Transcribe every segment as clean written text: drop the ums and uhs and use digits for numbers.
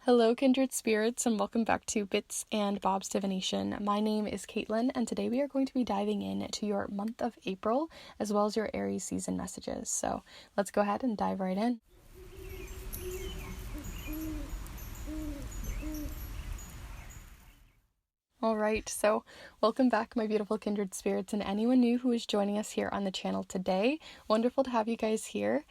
Hello, Kindred Spirits, and welcome back to Bits and Bob's Divination. My name is Caitlin, and today we are going to be diving into your month of April, as well as your Aries season messages. So let's go ahead and dive right in. Alright, so welcome back, my beautiful Kindred Spirits, and anyone new who is joining us here on the channel today. Wonderful to have you guys here.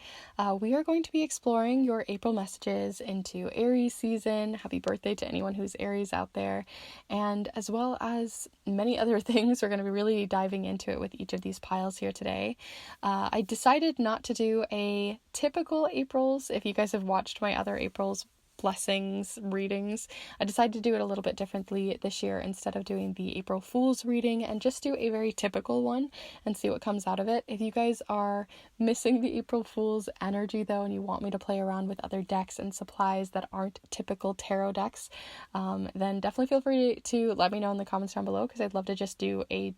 We are going to be exploring your April messages into Aries season. Happy birthday to anyone who's Aries out there. And as well as many other things, we're going to be really diving into it with each of these piles here today. I decided not to do a typical Aprils. If you guys have watched my other Aprils blessings readings, I decided to do it a little bit differently this year instead of doing the April Fool's reading, and just do a very typical one and see what comes out of it. If you guys are missing the April Fool's energy though, and you want me to play around with other decks and supplies that aren't typical tarot decks, then definitely feel free to let me know in the comments down below, because I'd love to just do a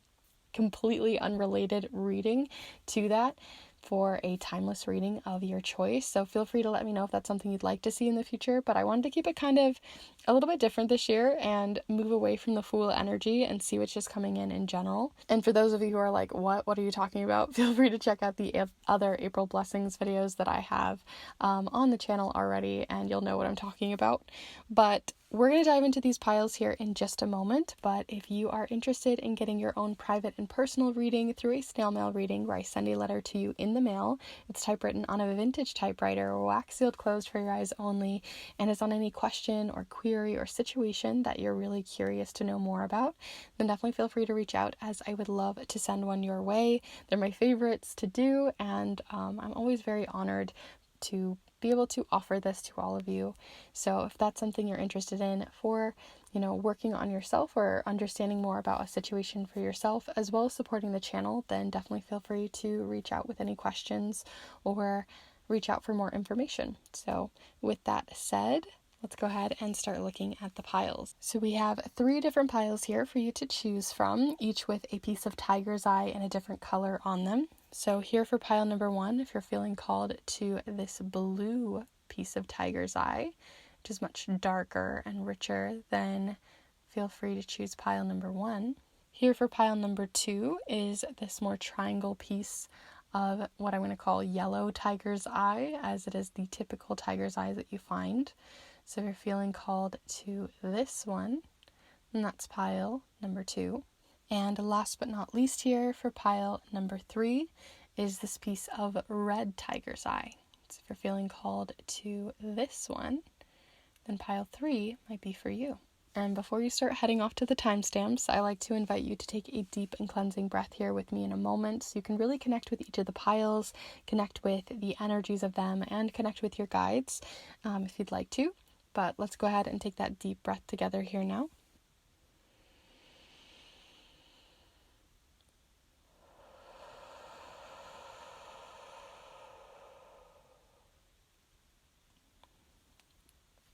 completely unrelated reading to that for a timeless reading of your choice. So feel free to let me know if that's something you'd like to see in the future, but I wanted to keep it kind of a little bit different this year and move away from the Fool energy and see what's just coming in general. And for those of you who are like, what are you talking about? Feel free to check out the other April blessings videos that I have on the channel already, and you'll know what I'm talking about. But we're going to dive into these piles here in just a moment, but if you are interested in getting your own private and personal reading through a snail mail reading where I send a letter to you in the mail, it's typewritten on a vintage typewriter, wax sealed closed for your eyes only, and is on any question or query or situation that you're really curious to know more about, then definitely feel free to reach out, as I would love to send one your way. They're my favorites to do, and I'm always very honored to be able to offer this to all of you. So if that's something you're interested in for, working on yourself or understanding more about a situation for yourself, as well as supporting the channel, then definitely feel free to reach out with any questions or reach out for more information. So with that said, let's go ahead and start looking at the piles. So we have 3 different piles here for you to choose from, each with a piece of tiger's eye and a different color on them. So here for pile number 1, if you're feeling called to this blue piece of tiger's eye, which is much darker and richer, then feel free to choose pile number 1. Here for pile number 2 is this more triangle piece of what I'm going to call yellow tiger's eye, as it is the typical tiger's eye that you find. So if you're feeling called to this one, then that's pile number 2. And last but not least here for pile number 3 is this piece of red tiger's eye. So if you're feeling called to this one, then pile 3 might be for you. And before you start heading off to the timestamps, I like to invite you to take a deep and cleansing breath here with me in a moment, so you can really connect with each of the piles, connect with the energies of them, and connect with your guides if you'd like to. But let's go ahead and take that deep breath together here now.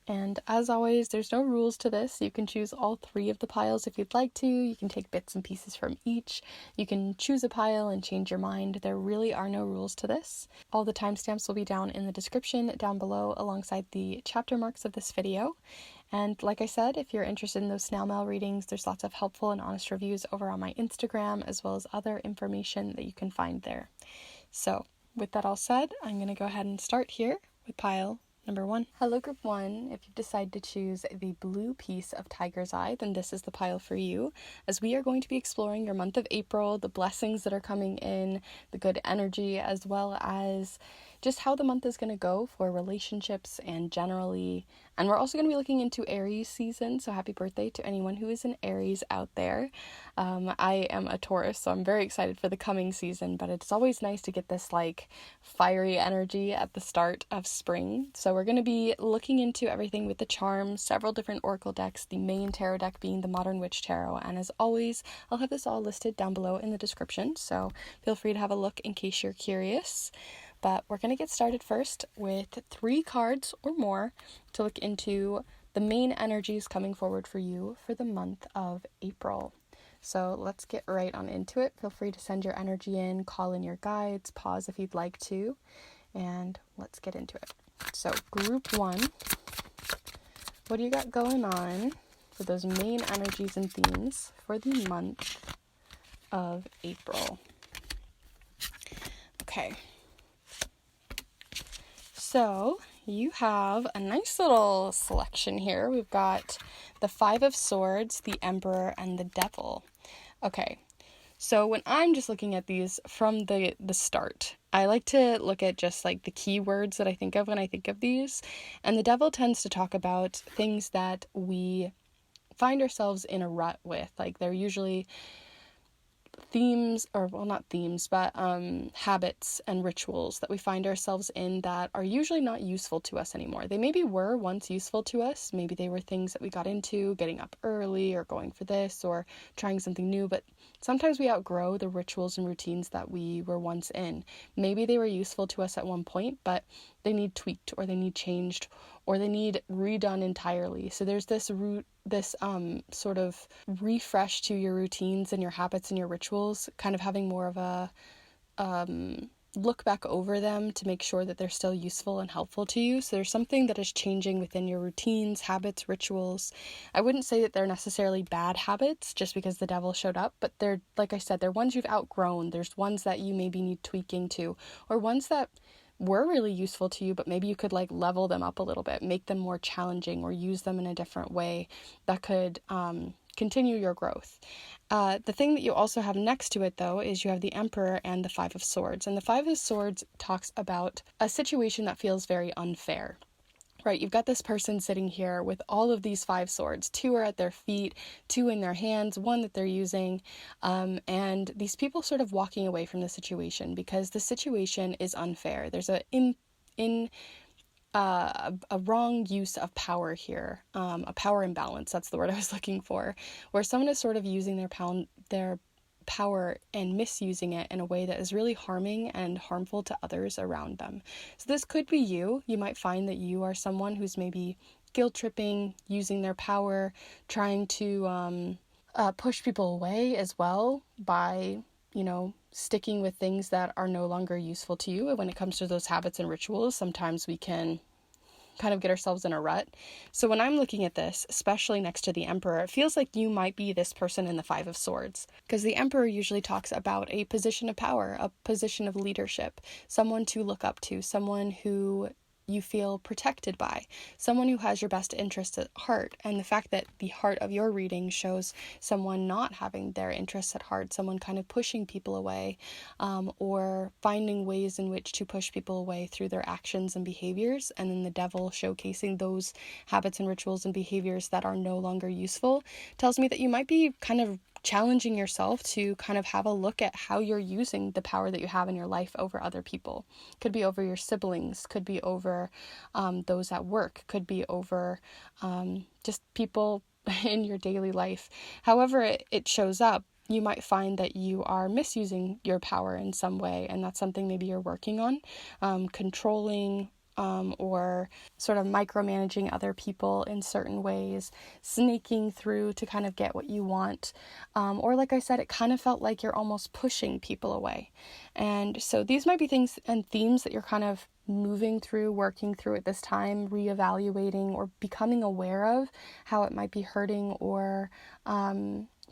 And as always, there's no rules to this. You can choose all 3 of the piles if you'd like to. You can take bits and pieces from each. You can choose a pile and change your mind. There really are no rules to this. All the timestamps will be down in the description down below alongside the chapter marks of this video. And like I said, if you're interested in those snail mail readings, there's lots of helpful and honest reviews over on my Instagram, as well as other information that you can find there. So with that all said, I'm going to go ahead and start here with pile number 1. Hello group 1, if you decide to choose the blue piece of tiger's eye, then this is the pile for you, as we are going to be exploring your month of April, the blessings that are coming in, the good energy, as well as just how the month is going to go for relationships and generally. And we're also going to be looking into Aries season, so happy birthday to anyone who is an Aries out there. I am a Taurus, so I'm very excited for the coming season, but it's always nice to get this fiery energy at the start of spring. So we're going to be looking into everything with the charms, several different oracle decks, the main tarot deck being the Modern Witch Tarot, and as always, I'll have this all listed down below in the description, so feel free to have a look in case you're curious. But we're going to get started first with 3 cards or more to look into the main energies coming forward for you for the month of April. So let's get right on into it. Feel free to send your energy in, call in your guides, pause if you'd like to, and let's get into it. So group 1, what do you got going on for those main energies and themes for the month of April? Okay. So you have a nice little selection here. We've got the Five of Swords, the Emperor, and the Devil. Okay. So when I'm just looking at these from the start, I like to look at just like the keywords that I think of when I think of these. And the Devil tends to talk about things that we find ourselves in a rut with. Like they're usually themes, or well, not themes, but habits and rituals that we find ourselves in that are usually not useful to us anymore. They maybe were once useful to us. Maybe they were things that we got into, getting up early or going for this or trying something new, but sometimes we outgrow the rituals and routines that we were once in. Maybe they were useful to us at one point, but they need tweaked or they need changed or they need redone entirely. So there's this sort of refresh to your routines and your habits and your rituals, kind of having more of a look back over them to make sure that they're still useful and helpful to you. So there's something that is changing within your routines, habits, rituals. I wouldn't say that they're necessarily bad habits just because the Devil showed up, but they're, like I said, they're ones you've outgrown. There's ones that you maybe need tweaking to, or ones that were really useful to you, but maybe you could like level them up a little bit, make them more challenging or use them in a different way that could continue your growth. The thing that you also have next to it, though, is you have the Emperor and the Five of Swords. And the Five of Swords talks about a situation that feels very unfair. Right, you've got this person sitting here with all of these 5 swords. 2 are at their feet, 2 in their hands, 1 that they're using, and these people sort of walking away from the situation because the situation is unfair. There's a wrong use of power here, a power imbalance. That's the word I was looking for, where someone is sort of using their power and misusing it in a way that is really harming and harmful to others around them. So this could be you. You might find that you are someone who's maybe guilt tripping, using their power, trying to push people away as well by, sticking with things that are no longer useful to you. And when it comes to those habits and rituals, sometimes we can kind of get ourselves in a rut. So when I'm looking at this, especially next to the Emperor, it feels like you might be this person in the Five of Swords, because the Emperor usually talks about a position of power, a position of leadership, someone to look up to, someone who you feel protected by, someone who has your best interest at heart. And the fact that the heart of your reading shows someone not having their interests at heart, someone kind of pushing people away, or finding ways in which to push people away through their actions and behaviors, and then the Devil showcasing those habits and rituals and behaviors that are no longer useful, tells me that you might be kind of challenging yourself to kind of have a look at how you're using the power that you have in your life over other people. Could be over your siblings, could be over those at work, could be over just people in your daily life. However it shows up, you might find that you are misusing your power in some way, and that's something maybe you're working on, controlling or sort of micromanaging other people in certain ways, sneaking through to kind of get what you want. Or like I said, it kind of felt like you're almost pushing people away. And so these might be things and themes that you're kind of moving through, working through at this time, reevaluating or becoming aware of how it might be hurting or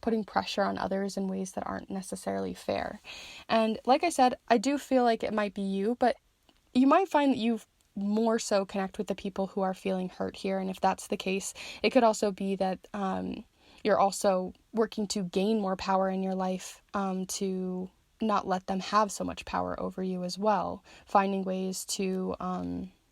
putting pressure on others in ways that aren't necessarily fair. And like I said, I do feel like it might be you, but you might find that you've more so connect with the people who are feeling hurt here. And if that's the case, it could also be that you're also working to gain more power in your life, to not let them have so much power over you as well, finding ways to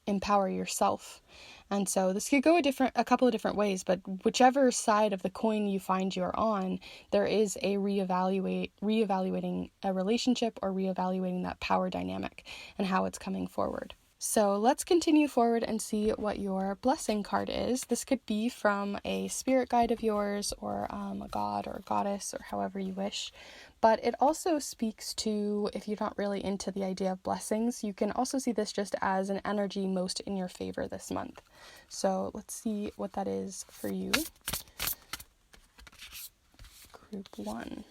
empower yourself. And so this could go a couple of different ways, but whichever side of the coin you find you're on, there is a reevaluating a relationship or reevaluating that power dynamic and how it's coming forward. So let's continue forward and see what your blessing card is. This could be from a spirit guide of yours or a god or a goddess or however you wish. But it also speaks to, if you're not really into the idea of blessings, you can also see this just as an energy most in your favor this month. So let's see what that is for you. Group 1.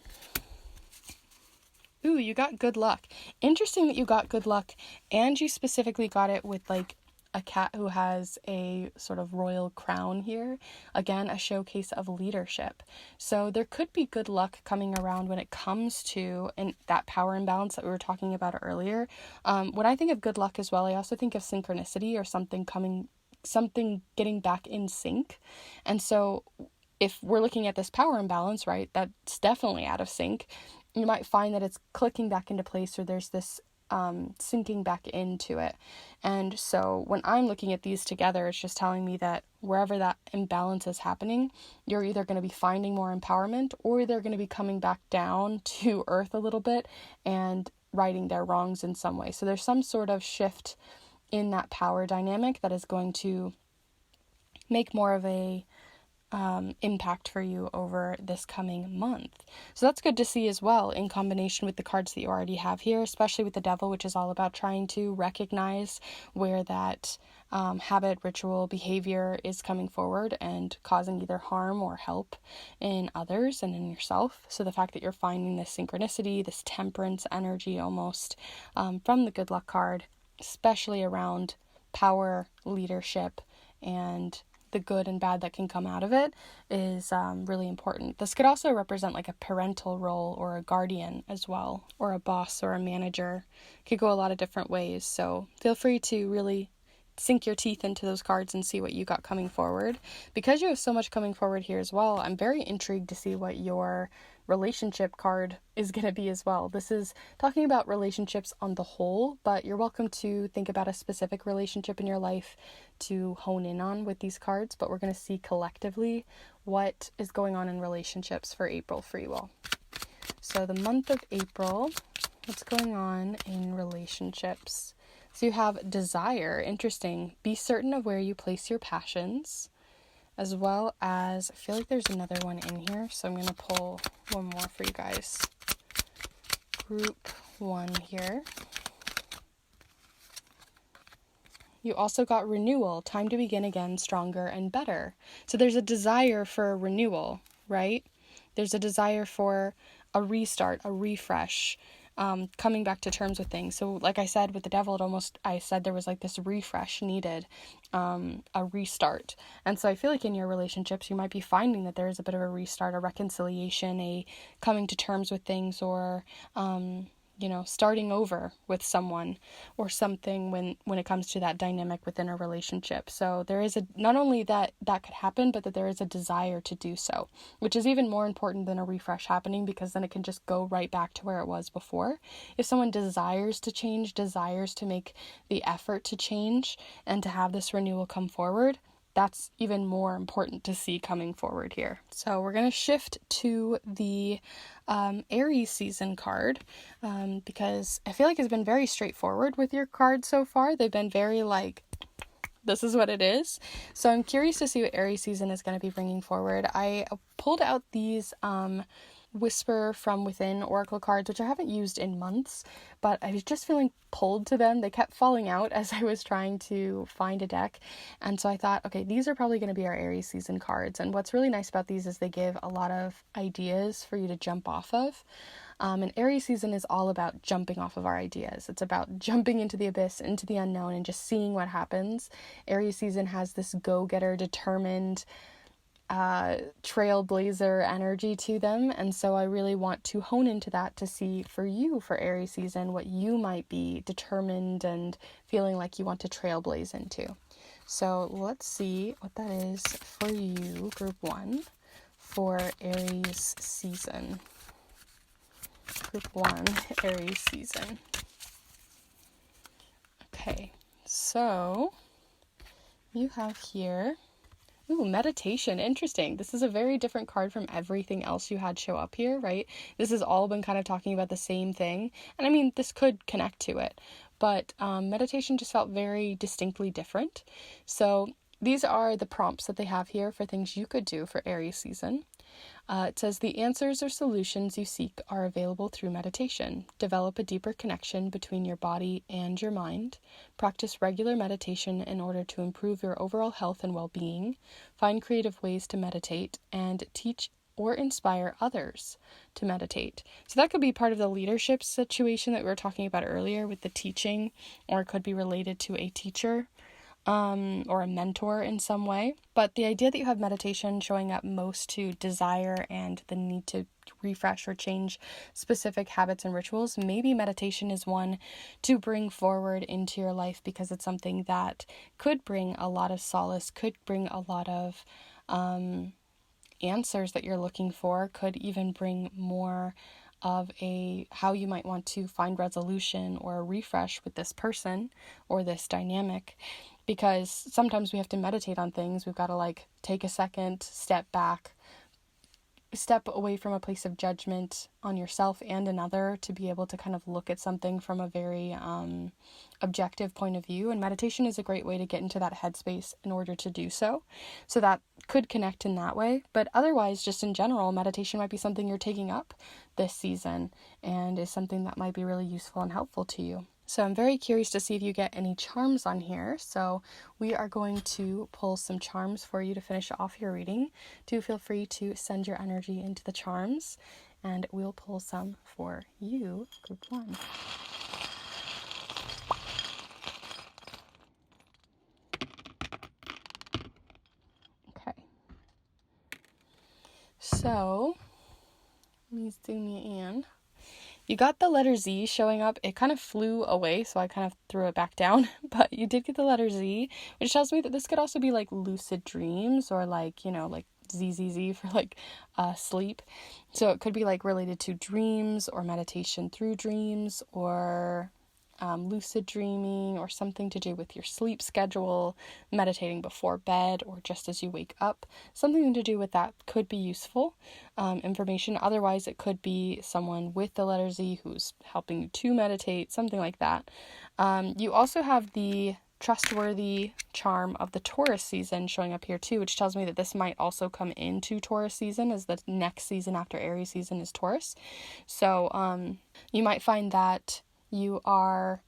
Ooh, you got good luck. Interesting that you got good luck, and you specifically got it with like a cat who has a sort of royal crown here. Again, a showcase of leadership. So there could be good luck coming around when it comes to that power imbalance that we were talking about earlier. When I think of good luck as well, I also think of synchronicity or something getting back in sync. And so if we're looking at this power imbalance, right, that's definitely out of sync, you might find that it's clicking back into place, or there's this sinking back into it. And so when I'm looking at these together, it's just telling me that wherever that imbalance is happening, you're either going to be finding more empowerment, or they're going to be coming back down to earth a little bit and righting their wrongs in some way. So there's some sort of shift in that power dynamic that is going to make more of a impact for you over this coming month. So that's good to see as well, in combination with the cards that you already have here, especially with the Devil, which is all about trying to recognize where that habit, ritual, behavior is coming forward and causing either harm or help in others and in yourself. So the fact that you're finding this synchronicity, this temperance energy almost from the good luck card, especially around power, leadership, and the good and bad that can come out of it, is really important. This could also represent like a parental role or a guardian as well, or a boss or a manager. It could go a lot of different ways. So feel free to really sink your teeth into those cards and see what you got coming forward. Because you have so much coming forward here as well, I'm very intrigued to see what your relationship card is going to be as well. This is talking about relationships on the whole, but you're welcome to think about a specific relationship in your life to hone in on with these cards, but we're going to see collectively what is going on in relationships for April for you all. So the month of April, what's going on in relationships? So you have desire, interesting. Be certain of where you place your passions, as well as, I feel like there's another one in here, so I'm going to pull one more for you guys. Group 1 here. You also got renewal, time to begin again, stronger and better. So there's a desire for renewal, right? There's a desire for a restart, a refresh, coming back to terms with things. So like I said, with the Devil, I said there was like this refresh needed, a restart. And so I feel like in your relationships, you might be finding that there is a bit of a restart, a reconciliation, a coming to terms with things, or, starting over with someone or something when it comes to that dynamic within a relationship. So there is not only that could happen, but that there is a desire to do so, which is even more important than a refresh happening, because then it can just go right back to where it was before. If someone desires to change, desires to make the effort to change and to have this renewal come forward, that's even more important to see coming forward here. So we're going to shift to the Aries season card, because I feel like it's been very straightforward with your cards so far. They've been very like, this is what it is. So I'm curious to see what Aries season is going to be bringing forward. I pulled out these Whisper from Within oracle cards, which I haven't used in months, but I was just feeling pulled to them. They kept falling out as I was trying to find a deck, and so I thought, okay, these are probably going to be our Aries season cards. And what's really nice about these is they give a lot of ideas for you to jump off of. And Aries season is all about jumping off of our ideas. It's about jumping into the abyss, into the unknown, and just seeing what happens. Aries season has this go-getter, determined, trailblazer energy to them, and so I really want to hone into that to see for you, for Aries season, what you might be determined and feeling like you want to trailblaze into. So let's see what that is for you, group 1, for Aries season. Group 1, Aries season. Okay, so you have here, ooh, meditation. Interesting. This is a very different card from everything else you had show up here, right? This has all been kind of talking about the same thing. And I mean, this could connect to it, but meditation just felt very distinctly different. So these are the prompts that they have here for things you could do for Aries season. It says the answers or solutions you seek are available through meditation. Develop a deeper connection between your body and your mind. Practice regular meditation in order to improve your overall health and well-being. Find creative ways to meditate and teach or inspire others to meditate. So that could be part of the leadership situation that we were talking about earlier with the teaching, or it could be related to a teacher. or a mentor in some way. But the idea that you have meditation showing up most to desire and the need to refresh or change specific habits and rituals, maybe meditation is one to bring forward into your life because it's something that could bring a lot of solace, could bring a lot of answers that you're looking for, could even bring more of a how you might want to find resolution or a refresh with this person or this dynamic. Because sometimes we have to meditate on things. We've got to like take a second, step back, step away from a place of judgment on yourself and another to be able to kind of look at something from a very objective point of view. And meditation is a great way to get into that headspace in order to do so. So that could connect in that way. But otherwise, just in general, meditation might be something you're taking up this season and is something that might be really useful and helpful to you. So I'm very curious to see if you get any charms on here. So we are going to pull some charms for you to finish off your reading. Do feel free to send your energy into the charms, and we'll pull some for you, group 1. Okay. So let me zoom you in. You got the letter Z showing up. It kind of flew away, so I kind of threw it back down. But you did get the letter Z, which tells me that this could also be like lucid dreams or like, you know, like ZZZ for like sleep. So it could be like related to dreams or meditation through dreams or lucid dreaming or something to do with your sleep schedule, meditating before bed or just as you wake up. Something to do with that could be useful information. Otherwise, it could be someone with the letter Z who's helping you to meditate, something like that. You also have the trustworthy charm of the Taurus season showing up here too, which tells me that this might also come into Taurus season, as the next season after Aries season is Taurus. So you might find that you are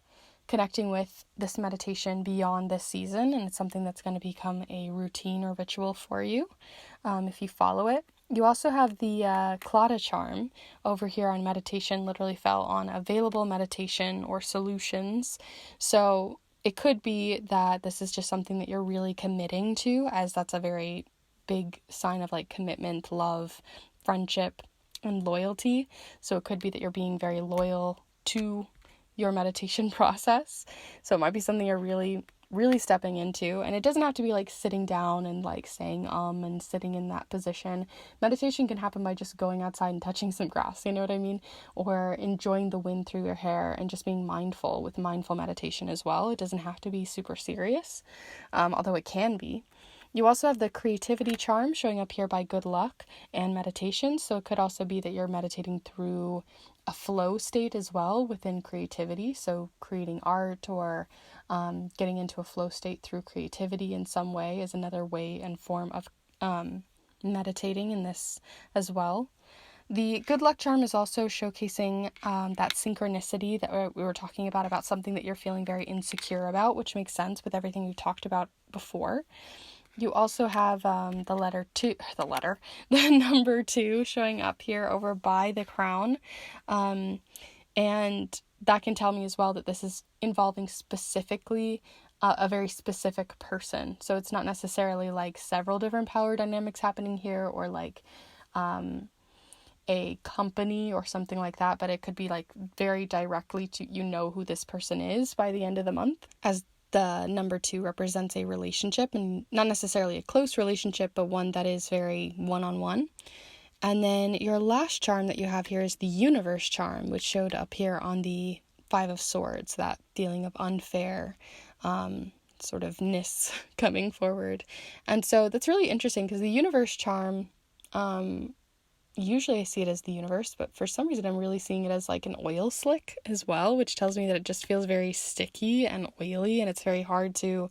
connecting with this meditation beyond this season, and it's something that's going to become a routine or ritual for you if you follow it. You also have the Claudia charm over here on meditation, literally fell on available meditation or solutions. So it could be that this is just something that you're really committing to, as that's a very big sign of like commitment, love, friendship, and loyalty. So it could be that you're being very loyal to your meditation process. So it might be something you're really stepping into, and it doesn't have to be like sitting down and like saying and sitting in that position. Meditation can happen by just going outside and touching some grass, you know what I mean, or enjoying the wind through your hair and just being mindful with mindful meditation as well. It doesn't have to be super serious, although it can be. You also have the creativity charm showing up here by good luck and meditation. So it could also be that you're meditating through a flow state as well within creativity. So creating art or getting into a flow state through creativity in some way is another way and form of meditating in this as well. The good luck charm is also showcasing that synchronicity that we were talking about something that you're feeling very insecure about, which makes sense with everything we talked about before. You also have the number 2 showing up here over by the crown. And that can tell me as well that this is involving specifically a very specific person. So it's not necessarily like several different power dynamics happening here or like a company or something like that, but it could be like very directly to, you know, who this person is by the end of the month, as the number 2 represents a relationship, and not necessarily a close relationship, but one that is very one-on-one. And then your last charm that you have here is the universe charm, which showed up here on the 5 of Swords, that feeling of unfair sort of ness coming forward. And so that's really interesting because the universe charm, usually I see it as the universe, but for some reason I'm really seeing it as like an oil slick as well, which tells me that it just feels very sticky and oily and it's very hard to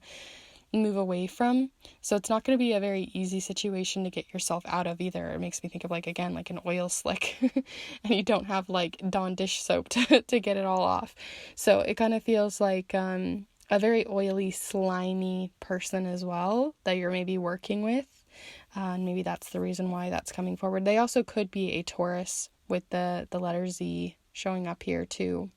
move away from. So it's not going to be a very easy situation to get yourself out of either. It makes me think of like, again, like an oil slick and you don't have like Dawn dish soap to get it all off. So it kind of feels like a very oily, slimy person as well that you're maybe working with. And maybe that's the reason why that's coming forward. They also could be a Taurus with the letter Z showing up here too.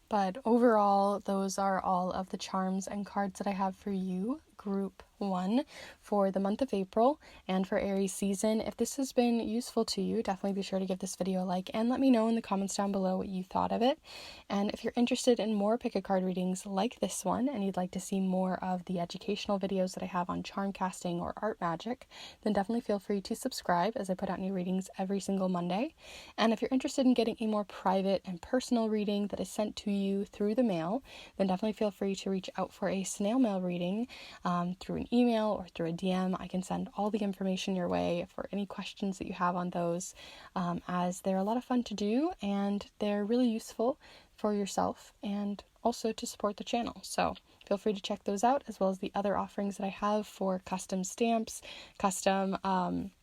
But overall, those are all of the charms and cards that I have for you, group 1, for the month of April and for Aries season. If this has been useful to you, definitely be sure to give this video a like and let me know in the comments down below what you thought of it. And if you're interested in more pick a card readings like this one and you'd like to see more of the educational videos that I have on charm casting or art magic, then definitely feel free to subscribe as I put out new readings every single Monday. And if you're interested in getting a more private and personal reading that is sent to you through the mail, then definitely feel free to reach out for a snail mail reading through an email or through a DM. I can send all the information your way for any questions that you have on those, as they're a lot of fun to do and they're really useful for yourself and also to support the channel. So feel free to check those out, as well as the other offerings that I have for custom stamps, custom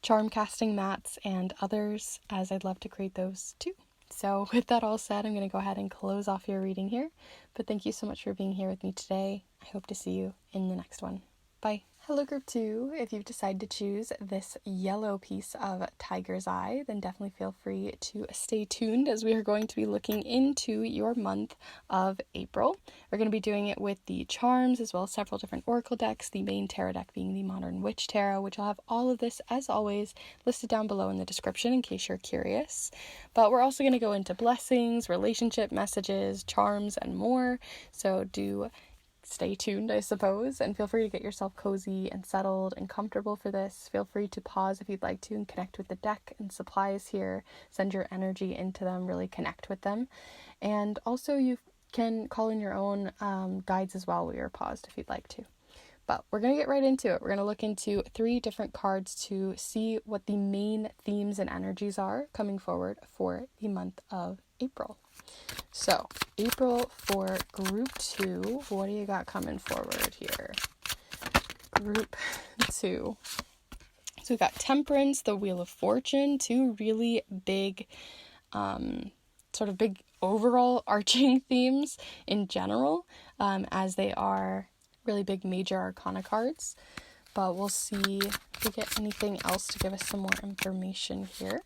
charm casting mats, and others, as I'd love to create those too. So with that all said, I'm going to go ahead and close off your reading here. But thank you so much for being here with me today. I hope to see you in the next one. Bye. Hello group 2, if you've decided to choose this yellow piece of Tiger's Eye, then definitely feel free to stay tuned as we are going to be looking into your month of April. We're going to be doing it with the charms as well as several different oracle decks, the main tarot deck being the Modern Witch Tarot, which I'll have all of this, as always, listed down below in the description in case you're curious. But we're also going to go into blessings, relationship messages, charms, and more, so do stay tuned, I suppose, and feel free to get yourself cozy and settled and comfortable for this. Feel free to pause if you'd like to and connect with the deck and supplies here. Send your energy into them, really connect with them. And also you can call in your own guides as well while you're paused if you'd like to. But we're going to get right into it. We're going to look into 3 different cards to see what the main themes and energies are coming forward for the month of April. So, April for group 2, what do you got coming forward here? Group 2. So we've got Temperance, the Wheel of Fortune, 2 really big, sort of big overall arching themes in general, as they are really big major arcana cards. But we'll see if we get anything else to give us some more information here.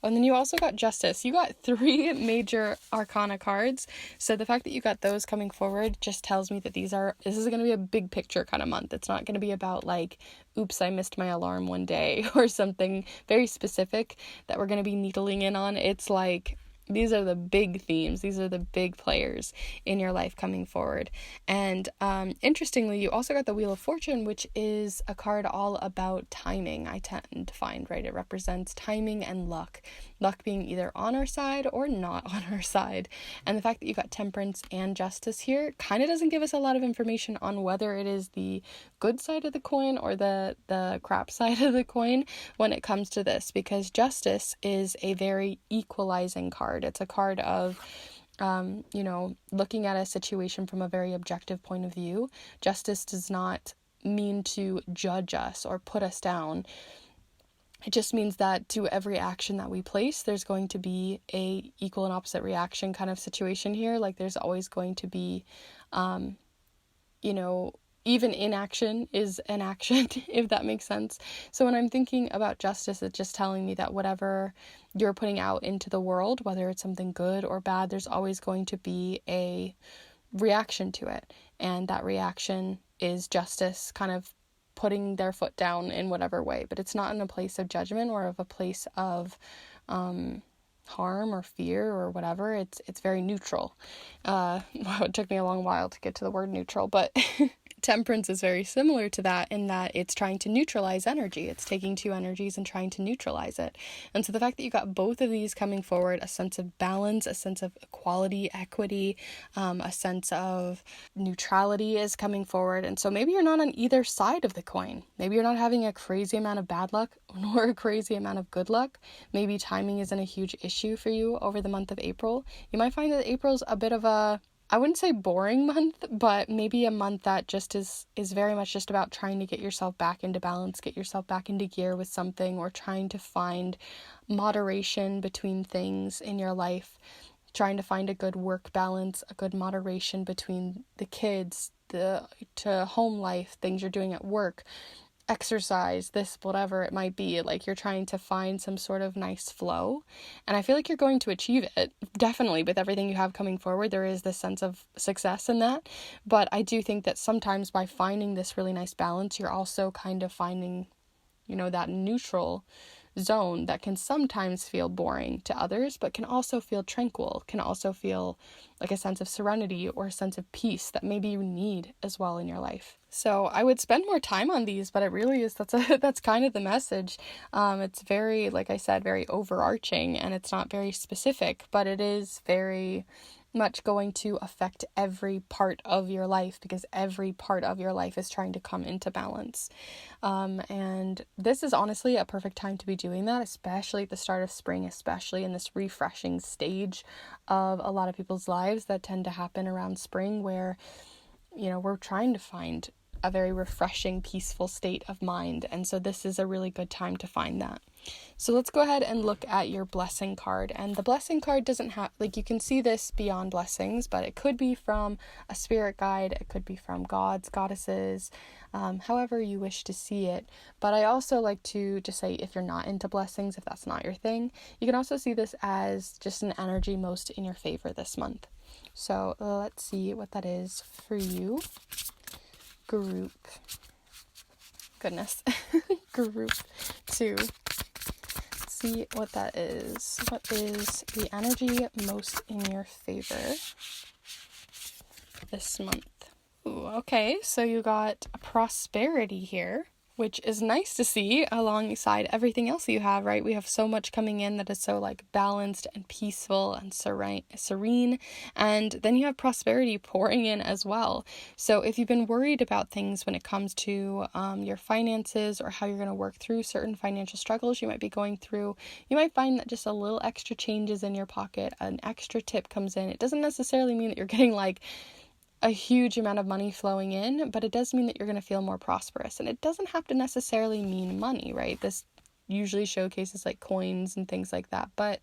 And then you also got Justice. You got 3 major arcana cards. So the fact that you got those coming forward just tells me that this is going to be a big picture kind of month. It's not going to be about like, oops, I missed my alarm one day or something very specific that we're going to be needling in on. It's like, these are the big themes. These are the big players in your life coming forward. And interestingly, you also got the Wheel of Fortune, which is a card all about timing, I tend to find, right? It represents timing and luck. Luck being either on our side or not on our side. And the fact that you got Temperance and Justice here kind of doesn't give us a lot of information on whether it is the good side of the coin or the crap side of the coin when it comes to this, because Justice is a very equalizing card. It's a card of looking at a situation from a very objective point of view. Justice does not mean to judge us or put us down. It just means that to every action that we place, there's going to be a equal and opposite reaction kind of situation here. Like there's always going to be, even inaction is an action, if that makes sense. So when I'm thinking about justice, it's just telling me that whatever you're putting out into the world, whether it's something good or bad, there's always going to be a reaction to it. And that reaction is justice kind of putting their foot down in whatever way. But it's not in a place of judgment or of a place of harm or fear or whatever. It's very neutral. It took me a long while to get to the word neutral, but Temperance is very similar to that in that it's trying to neutralize energy. It's taking 2 energies and trying to neutralize it. And so the fact that you got both of these coming forward, a sense of balance, a sense of equality, equity, a sense of neutrality is coming forward. And so maybe you're not on either side of the coin. Maybe you're not having a crazy amount of bad luck nor a crazy amount of good luck. Maybe timing isn't a huge issue for you over the month of April. You might find that April's a bit of I wouldn't say boring month, but maybe a month that just is very much just about trying to get yourself back into balance, get yourself back into gear with something, or trying to find moderation between things in your life, trying to find a good work balance, a good moderation between the kids, to home life, things you're doing at work, exercise, this whatever it might be. Like, you're trying to find some sort of nice flow, and I feel like you're going to achieve it. Definitely, with everything you have coming forward, there is this sense of success in that. But I do think that sometimes by finding this really nice balance, you're also kind of finding, that neutral zone that can sometimes feel boring to others, but can also feel tranquil, can also feel like a sense of serenity or a sense of peace that maybe you need as well in your life. So I would spend more time on these, but it really is, that's kind of the message. It's very, like I said, very overarching, and it's not very specific, but it is very much going to affect every part of your life, because every part of your life is trying to come into balance. And this is honestly a perfect time to be doing that, especially at the start of spring, especially in this refreshing stage of a lot of people's lives that tend to happen around spring, where, we're trying to find a very refreshing, peaceful state of mind. And so this is a really good time to find that. So let's go ahead and look at your blessing card. And the blessing card doesn't have, you can see this beyond blessings, but it could be from a spirit guide. It could be from gods, goddesses, however you wish to see it. But I also like to just say, if you're not into blessings, if that's not your thing, you can also see this as just an energy most in your favor this month. So let's see what that is for you. Group 2. See what that is. What is the energy most in your favor this month? Ooh, okay, so you got prosperity here, which is nice to see alongside everything else you have, right? We have so much coming in that is so balanced and peaceful and serene. And then you have prosperity pouring in as well. So if you've been worried about things when it comes to your finances, or how you're going to work through certain financial struggles you might be going through, you might find that just a little extra changes in your pocket, an extra tip comes in. It doesn't necessarily mean that you're getting a huge amount of money flowing in, but it does mean that you're going to feel more prosperous. And it doesn't have to necessarily mean money, right? This usually showcases coins and things like that. But,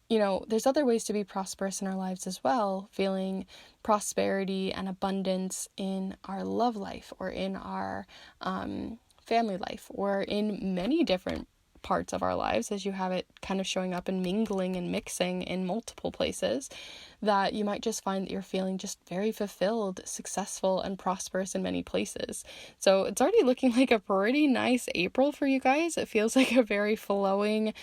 there's other ways to be prosperous in our lives as well, feeling prosperity and abundance in our love life, or in our family life, or in many different parts of our lives, as you have it kind of showing up and mingling and mixing in multiple places, that you might just find that you're feeling just very fulfilled, successful, and prosperous in many places. So it's already looking like a pretty nice April for you guys. It feels like a very flowing,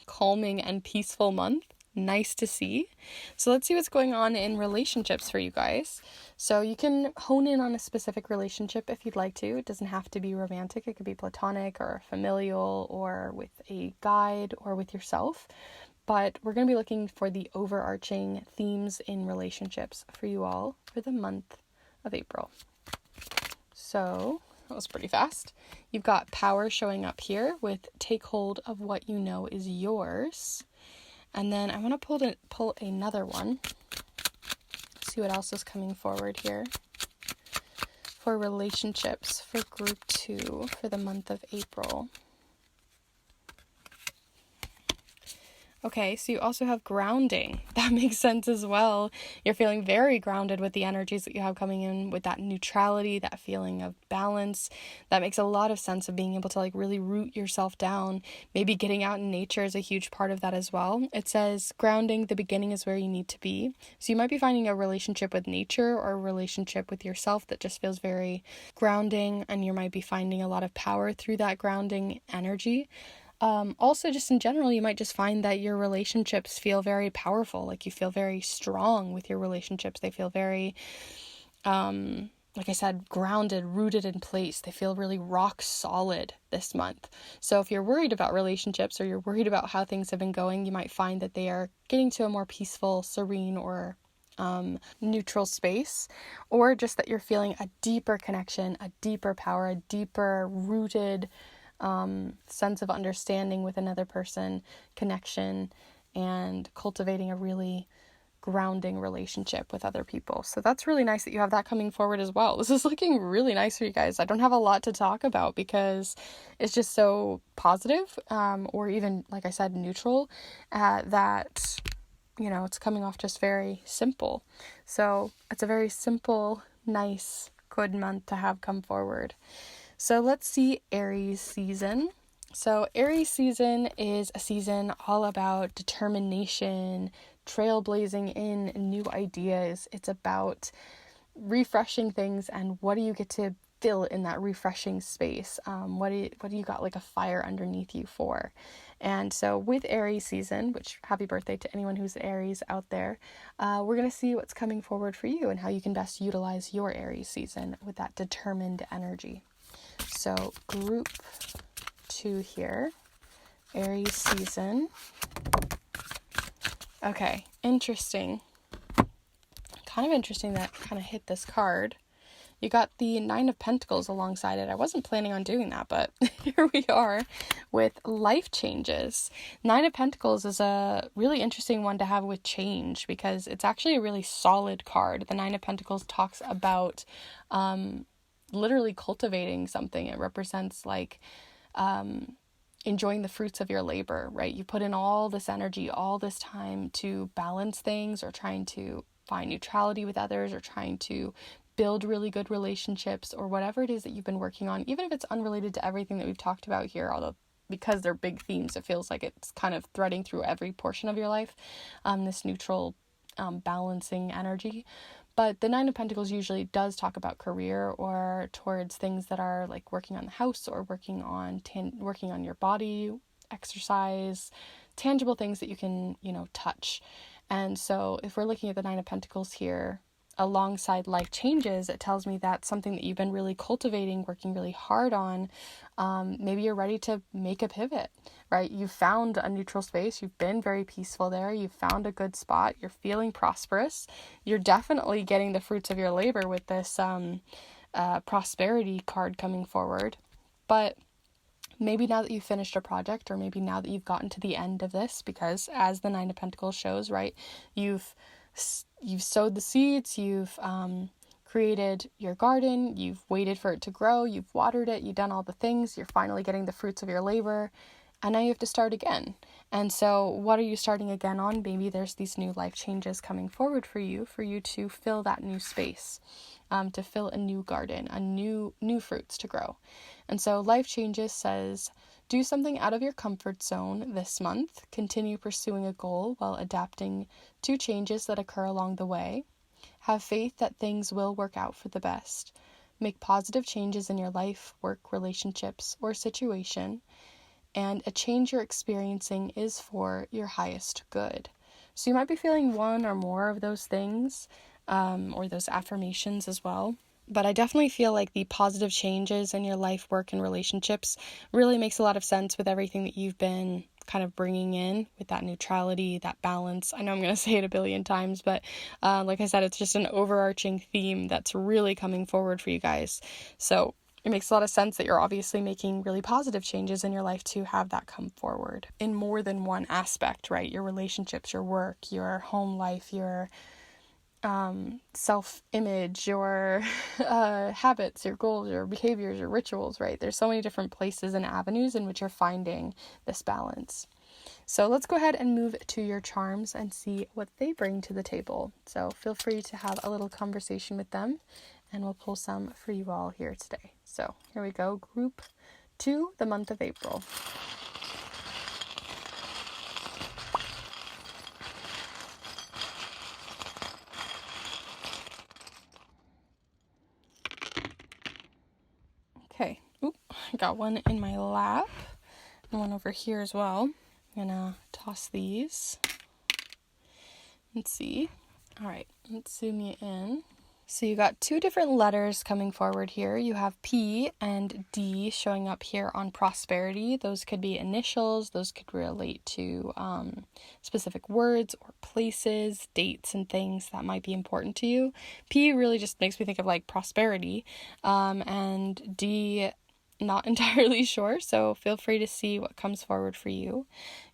calming, and peaceful month. Nice to see. So let's see what's going on in relationships for you guys. So you can hone in on a specific relationship if you'd like to. It doesn't have to be romantic. It could be platonic or familial, or with a guide, or with yourself. But we're going to be looking for the overarching themes in relationships for you all for the month of April. So that was pretty fast. You've got power showing up here with take hold of what you know is yours. And then I want to pull another one. See what else is coming forward here for relationships for group 2 for the month of April. Okay, so you also have grounding. That makes sense as well. You're feeling very grounded with the energies that you have coming in, with that neutrality, that feeling of balance. That makes a lot of sense, of being able to really root yourself down. Maybe getting out in nature is a huge part of that as well. It says grounding, the beginning is where you need to be. So you might be finding a relationship with nature, or a relationship with yourself that just feels very grounding, and you might be finding a lot of power through that grounding energy. Also, just in general, you might just find that your relationships feel very powerful. You feel very strong with your relationships. They feel very, like I said, grounded, rooted in place. They feel really rock solid this month. So if you're worried about relationships, or you're worried about how things have been going, you might find that they are getting to a more peaceful, serene, or neutral space, or just that you're feeling a deeper connection, a deeper power, a deeper rooted sense of understanding with another person, connection, and cultivating a really grounding relationship with other people. So that's really nice that you have that coming forward as well. This is looking really nice for you guys. I don't have a lot to talk about because it's just so positive, or even, like I said, neutral, that, it's coming off just very simple. So it's a very simple, nice, good month to have come forward. So let's see Aries season. So Aries season is a season all about determination, trailblazing in new ideas. It's about refreshing things, and what do you get to fill in that refreshing space? What do you got like a fire underneath you for? And so with Aries season, which happy birthday to anyone who's Aries out there, we're going to see what's coming forward for you and how you can best utilize your Aries season with that determined energy. So group 2 here, Aries season. Okay, interesting. Kind of interesting that kind of hit this card. You got the Nine of Pentacles alongside it. I wasn't planning on doing that, but here we are with life changes. Nine of Pentacles is a really interesting one to have with change because it's actually a really solid card. The Nine of Pentacles talks about literally cultivating something. It represents like enjoying the fruits of your labor, right? You put in all this energy, all this time to balance things, or trying to find neutrality with others, or trying to build really good relationships, or whatever it is that you've been working on, even if it's unrelated to everything that we've talked about here, although because they're big themes, it feels like it's kind of threading through every portion of your life, this neutral balancing energy. But the Nine of Pentacles usually does talk about career, or towards things that are like working on the house, or working on your body, exercise, tangible things that you can, touch. And so if we're looking at the Nine of Pentacles here, alongside life changes, it tells me that's something that you've been really cultivating, working really hard on. Maybe you're ready to make a pivot, right? You've found a neutral space. You've been very peaceful there. You've found a good spot. You're feeling prosperous. You're definitely getting the fruits of your labor with this prosperity card coming forward. But maybe now that you've finished a project, or maybe now that you've gotten to the end of this, because as the Nine of Pentacles shows, right, you've sowed the seeds, you've created your garden, you've waited for it to grow, you've watered it, you've done all the things, you're finally getting the fruits of your labor, and now you have to start again. And so what are you starting again on? Maybe there's these new life changes coming forward for you to fill that new space, to fill a new garden, a new fruits to grow. And so life changes says, do something out of your comfort zone this month. Continue pursuing a goal while adapting to changes that occur along the way. Have faith that things will work out for the best. Make positive changes in your life, work, relationships, or situation. And a change you're experiencing is for your highest good. So you might be feeling one or more of those things, or those affirmations as well. But I definitely feel like the positive changes in your life, work, and relationships really makes a lot of sense with everything that you've been kind of bringing in with that neutrality, that balance. I know I'm going to say it a billion times, but like I said, it's just an overarching theme that's really coming forward for you guys. So it makes a lot of sense that you're obviously making really positive changes in your life to have that come forward in more than one aspect, right? Your relationships, your work, your home life, your self-image, your habits, your goals, your behaviors, your rituals, right? There's so many different places and avenues in which you're finding this balance. So let's go ahead and move to your charms and see what they bring to the table. So feel free to have a little conversation with them, and we'll pull some for you all here today. So here we go, group 2, the month of April. Okay, I got one in my lap and one over here as well. I'm gonna toss these and see. All right, let's zoom you in. So you got 2 different letters coming forward here. You have P and D showing up here on prosperity. Those could be initials. Those could relate to specific words or places, dates, and things that might be important to you. P really just makes me think of like prosperity, and D, not entirely sure, so feel free to see what comes forward for you.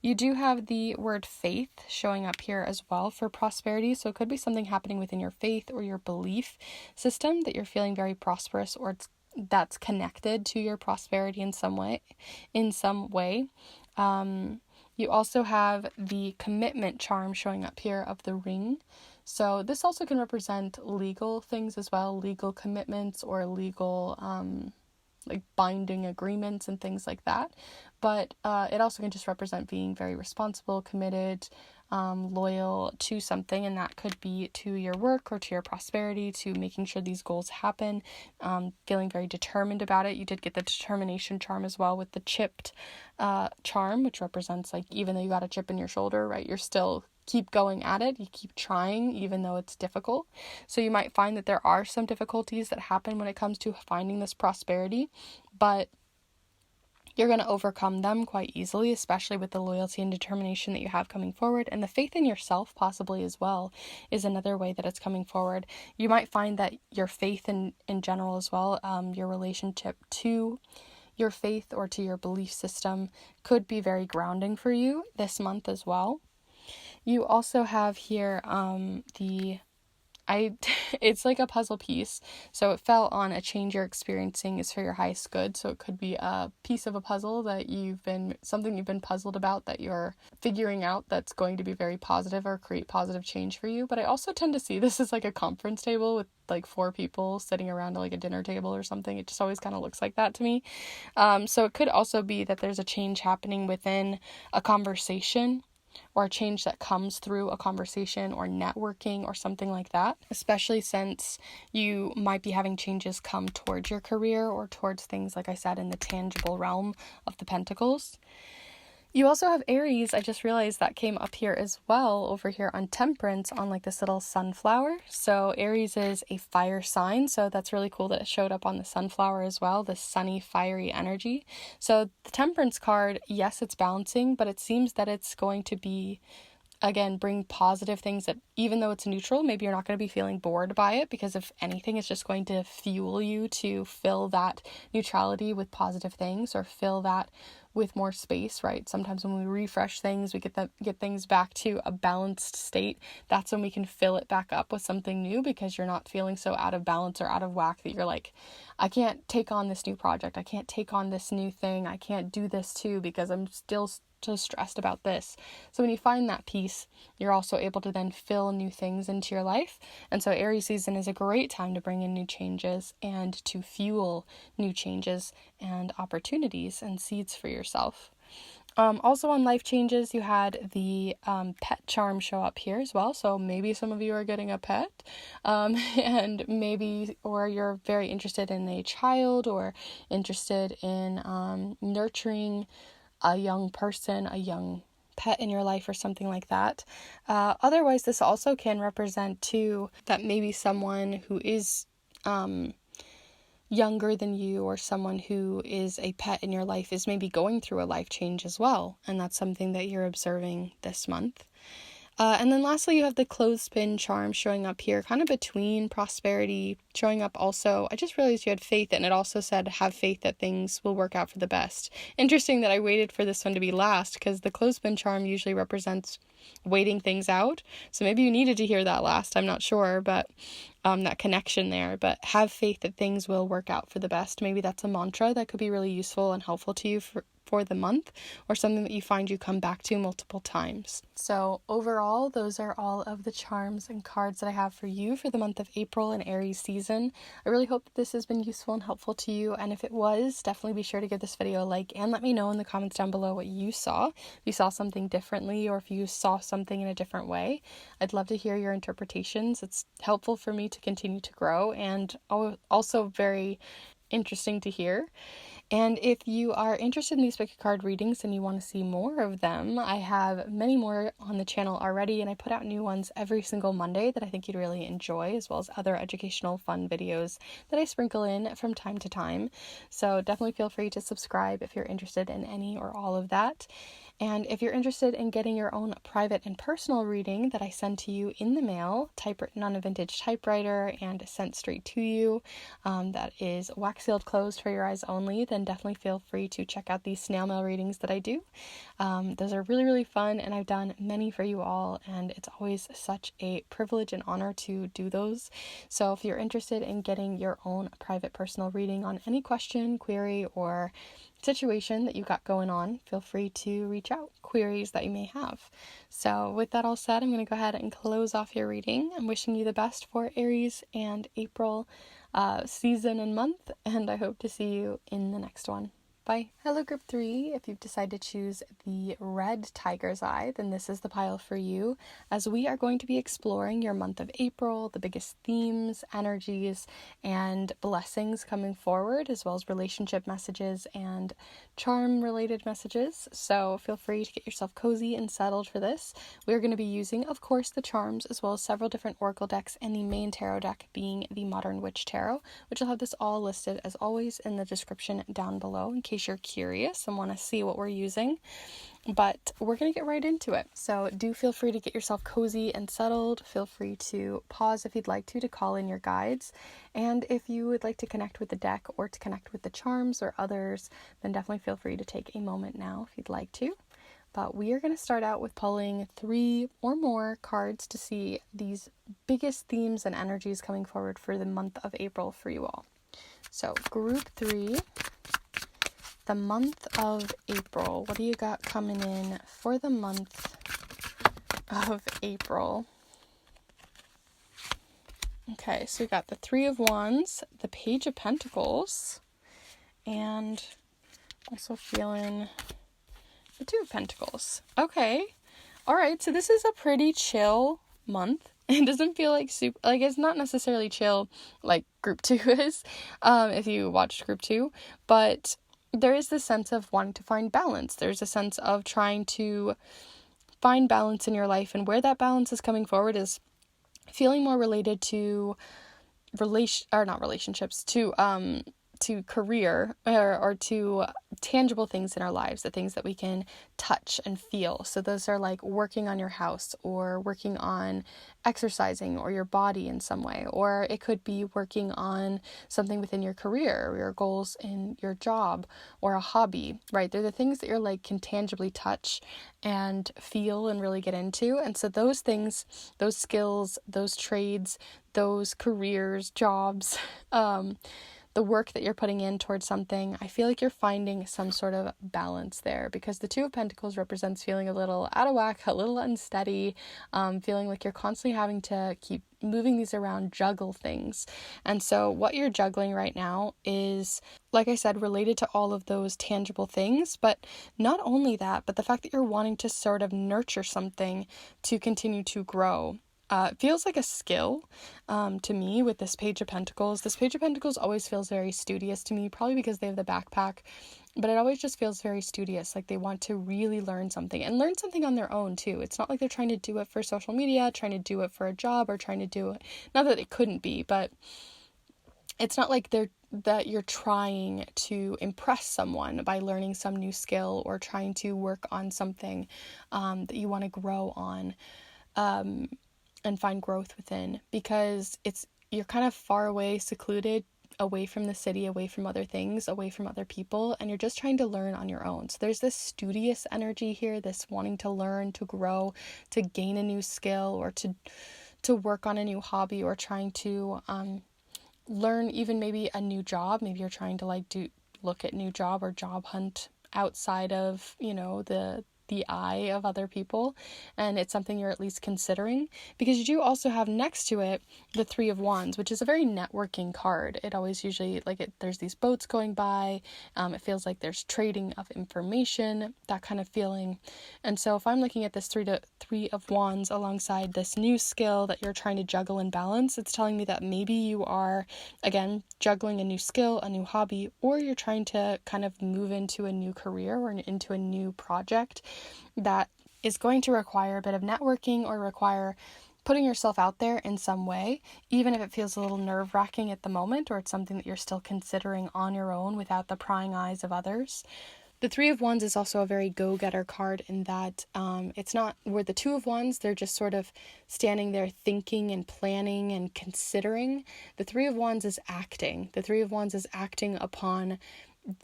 You do have the word faith showing up here as well for prosperity, so it could be something happening within your faith or your belief system that you're feeling very prosperous, or that's connected to your prosperity in some way. You also have the commitment charm showing up here of the ring. So this also can represent legal things as well, legal commitments or legal like binding agreements and things like that. But it also can just represent being very responsible, committed, loyal to something, and that could be to your work or to your prosperity, to making sure these goals happen, feeling very determined about it. You did get the determination charm as well with the chipped charm, which represents like even though you got a chip in your shoulder, right, you're still keep going at it, you keep trying even though it's difficult. So you might find that there are some difficulties that happen when it comes to finding this prosperity, but you're going to overcome them quite easily, especially with the loyalty and determination that you have coming forward. And the faith in yourself possibly as well is another way that it's coming forward. You might find that your faith in general as well, your relationship to your faith or to your belief system could be very grounding for you this month as well. You also have here it's like a puzzle piece, so it fell on a change you're experiencing is for your highest good. So it could be a piece of a puzzle that you've been puzzled about that you're figuring out that's going to be very positive or create positive change for you. But I also tend to see this as like a conference table with like 4 people sitting around like a dinner table or something. It just always kind of looks like that to me. So it could also be that there's a change happening within a conversation, or a change that comes through a conversation or networking or something like that, especially since you might be having changes come towards your career or towards things, like I said, in the tangible realm of the pentacles. You also have Aries. I just realized that came up here as well over here on Temperance on like this little sunflower. So Aries is a fire sign, so that's really cool that it showed up on the sunflower as well, the sunny, fiery energy. So the Temperance card, yes, it's balancing, but it seems that it's going to be, again, bring positive things that even though it's neutral, maybe you're not going to be feeling bored by it, because if anything, it's just going to fuel you to fill that neutrality with positive things or fill that with more space, right? Sometimes when we refresh things, we get things back to a balanced state. That's when we can fill it back up with something new, because you're not feeling so out of balance or out of whack that you're like, I can't take on this new project. I can't take on this new thing. I can't do this too because I'm still so stressed about this. So when you find that peace, you're also able to then fill new things into your life. And so Aries season is a great time to bring in new changes and to fuel new changes and opportunities and seeds for yourself. Also on life changes, you had the pet charm show up here as well. So maybe some of you are getting a pet, and maybe, or you're very interested in a child or interested in nurturing a young person, a young pet in your life or something like that. Otherwise, this also can represent too that maybe someone who is younger than you or someone who is a pet in your life is maybe going through a life change as well. And that's something that you're observing this month. And then lastly, you have the clothespin charm showing up here, kind of between prosperity, showing up also. I just realized you had faith, and it also said have faith that things will work out for the best. Interesting that I waited for this one to be last, because the clothespin charm usually represents waiting things out. So maybe you needed to hear that last, I'm not sure, but that connection there. But have faith that things will work out for the best. Maybe that's a mantra that could be really useful and helpful to you for the month, or something that you find you come back to multiple times. So overall, those are all of the charms and cards that I have for you for the month of April and Aries season. I really hope that this has been useful and helpful to you, and if it was, definitely be sure to give this video a like and let me know in the comments down below what you saw. If you saw something differently or if you saw something in a different way, I'd love to hear your interpretations. It's helpful for me to continue to grow, and also very interesting to hear. And if you are interested in these pick a card readings and you want to see more of them, I have many more on the channel already, and I put out new ones every single Monday that I think you'd really enjoy, as well as other educational fun videos that I sprinkle in from time to time. So definitely feel free to subscribe if you're interested in any or all of that. And if you're interested in getting your own private and personal reading that I send to you in the mail, typewritten on a vintage typewriter and sent straight to you, that is wax sealed closed for your eyes only, then definitely feel free to check out these snail mail readings that I do. Those are really, really fun, and I've done many for you all, and it's always such a privilege and honor to do those. So if you're interested in getting your own private personal reading on any question, query, or situation that you got going on, feel free to reach out, queries that you may have. So with that all said, I'm going to go ahead and close off your reading. I'm wishing you the best for Aries and April. season and month, and I hope to see you in the next one. Bye. Hello group 3, if you've decided to choose the red tiger's eye, then this is the pile for you, as we are going to be exploring your month of April, the biggest themes, energies, and blessings coming forward, as well as relationship messages and charm related messages. So feel free to get yourself cozy and settled for this. We're going to be using, of course, the charms, as well as several different oracle decks, and the main tarot deck being the Modern Witch Tarot, which I'll have this all listed as always in the description down below in case you're curious and want to see what we're using. But we're going to get right into it. So do feel free to get yourself cozy and settled. Feel free to pause if you'd like to call in your guides. And if you would like to connect with the deck or to connect with the charms or others, then definitely feel free to take a moment now if you'd like to. But we are going to start out with pulling 3 or more cards to see these biggest themes and energies coming forward for the month of April for you all. So group 3, the month of April. What do you got coming in for the month of April? Okay, so we got the 3 of Wands, the Page of Pentacles, and also feeling the 2 of Pentacles. Okay, all right, so this is a pretty chill month. It doesn't feel like super, like it's not necessarily chill like group 2 is, if you watched group 2, but there is this sense of wanting to find balance. There's a sense of trying to find balance in your life, and where that balance is coming forward is feeling more related to to career or to tangible things in our lives, the things that we can touch and feel. So those are like working on your house, or working on exercising or your body in some way, or it could be working on something within your career or your goals in your job or a hobby, right? They're the things that you're like can tangibly touch and feel and really get into. And so those things, those skills, those trades, those careers, jobs, the work that you're putting in towards something, I feel like you're finding some sort of balance there, because the 2 of Pentacles represents feeling a little out of whack, a little unsteady, feeling like you're constantly having to keep moving these around, juggle things. And so what you're juggling right now is, like I said, related to all of those tangible things, but not only that, but the fact that you're wanting to sort of nurture something to continue to grow. It feels like a skill to me with this Page of Pentacles. This Page of Pentacles always feels very studious to me, probably because they have the backpack, but it always just feels very studious, like they want to really learn something, and learn something on their own too. It's not like they're trying to do it for social media, trying to do it for a job, or trying to do it, not that it couldn't be, but it's not like that you're trying to impress someone by learning some new skill or trying to work on something that you want to grow on. And find growth within, because you're kind of far away, secluded, away from the city, away from other things, away from other people, and you're just trying to learn on your own. So there's this studious energy here, this wanting to learn, to grow, to gain a new skill, or to work on a new hobby, or trying to learn even maybe a new job. Maybe you're trying to look at new job or job hunt outside of, the eye of other people, and it's something you're at least considering, because you do also have next to it the 3 of Wands, which is a very networking card. It always usually there's these boats going by, it feels like there's trading of information, that kind of feeling. And so if I'm looking at this 3 of Wands alongside this new skill that you're trying to juggle and balance, it's telling me that maybe you are, again, juggling a new skill, a new hobby, or you're trying to kind of move into a new career or into a new project that is going to require a bit of networking or require putting yourself out there in some way, even if it feels a little nerve-wracking at the moment, or it's something that you're still considering on your own without the prying eyes of others. The 3 of Wands is also a very go-getter card in that it's not where the 2 of Wands, they're just sort of standing there thinking and planning and considering. The 3 of Wands is acting. The 3 of Wands is acting upon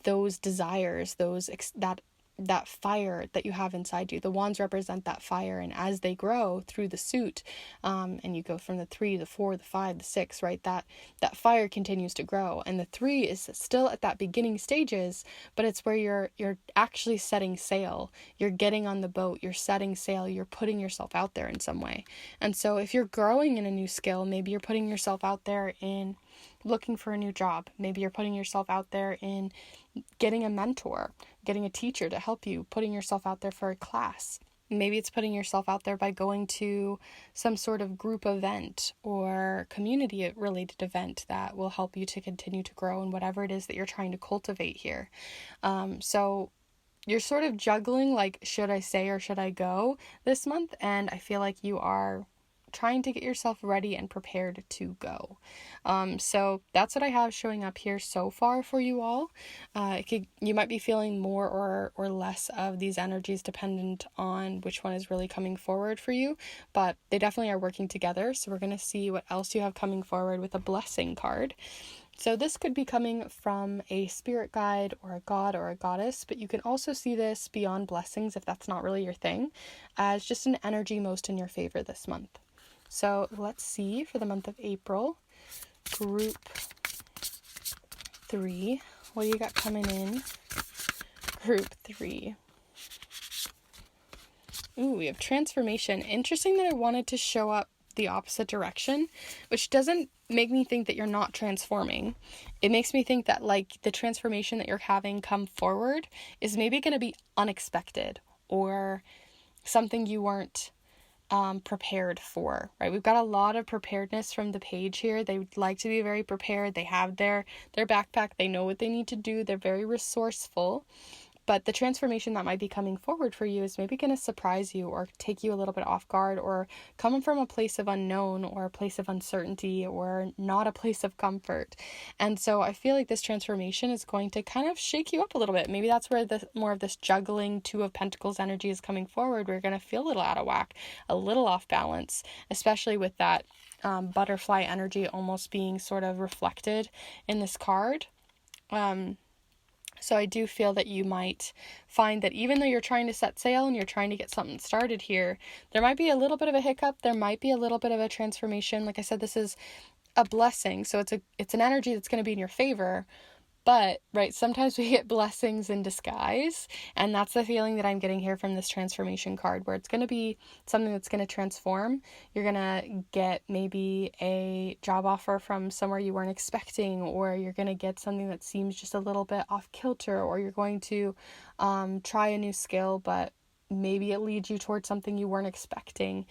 those desires, that that fire that you have inside you. The wands represent that fire, and as they grow through the suit, and you go from the 3, the 4, the 5, the 6, right, that fire continues to grow. And the 3 is still at that beginning stages, but it's where you're actually setting sail. You're getting on the boat, you're setting sail, you're putting yourself out there in some way. And so if you're growing in a new skill, maybe you're putting yourself out there in looking for a new job. Maybe you're putting yourself out there in getting a mentor, getting a teacher to help you, putting yourself out there for a class. Maybe it's putting yourself out there by going to some sort of group event or community related event that will help you to continue to grow in whatever it is that you're trying to cultivate here. So you're sort of juggling, like, should I stay or should I go this month? And I feel like you are trying to get yourself ready and prepared to go. So that's what I have showing up here so far for you all. You might be feeling more or less of these energies dependent on which one is really coming forward for you, but they definitely are working together. So we're going to see what else you have coming forward with a blessing card. So this could be coming from a spirit guide or a god or a goddess, but you can also see this beyond blessings if that's not really your thing, as just an energy most in your favor this month. So let's see for the month of April, group 3. What do you got coming in? Group 3. Ooh, we have transformation. Interesting that I wanted to show up the opposite direction, which doesn't make me think that you're not transforming. It makes me think that, like, the transformation that you're having come forward is maybe going to be unexpected or something you weren't prepared for, right? We've got a lot of preparedness from the page here. They would like to be very prepared. They have their backpack. They know what they need to do. They're very resourceful. But the transformation that might be coming forward for you is maybe going to surprise you or take you a little bit off guard, or coming from a place of unknown or a place of uncertainty or not a place of comfort. And so I feel like this transformation is going to kind of shake you up a little bit. Maybe that's where more of this juggling 2 of Pentacles energy is coming forward. We're going to feel a little out of whack, a little off balance, especially with that butterfly energy almost being sort of reflected in this card. So I do feel that you might find that even though you're trying to set sail and you're trying to get something started here, there might be a little bit of a hiccup. There might be a little bit of a transformation. Like I said, this is a blessing. So it's an energy that's going to be in your favor. But, right, sometimes we get blessings in disguise, and that's the feeling that I'm getting here from this transformation card, where it's going to be something that's going to transform. You're going to get maybe a job offer from somewhere you weren't expecting, or you're going to get something that seems just a little bit off kilter, or you're going to try a new skill, but maybe it leads you towards something you weren't expecting.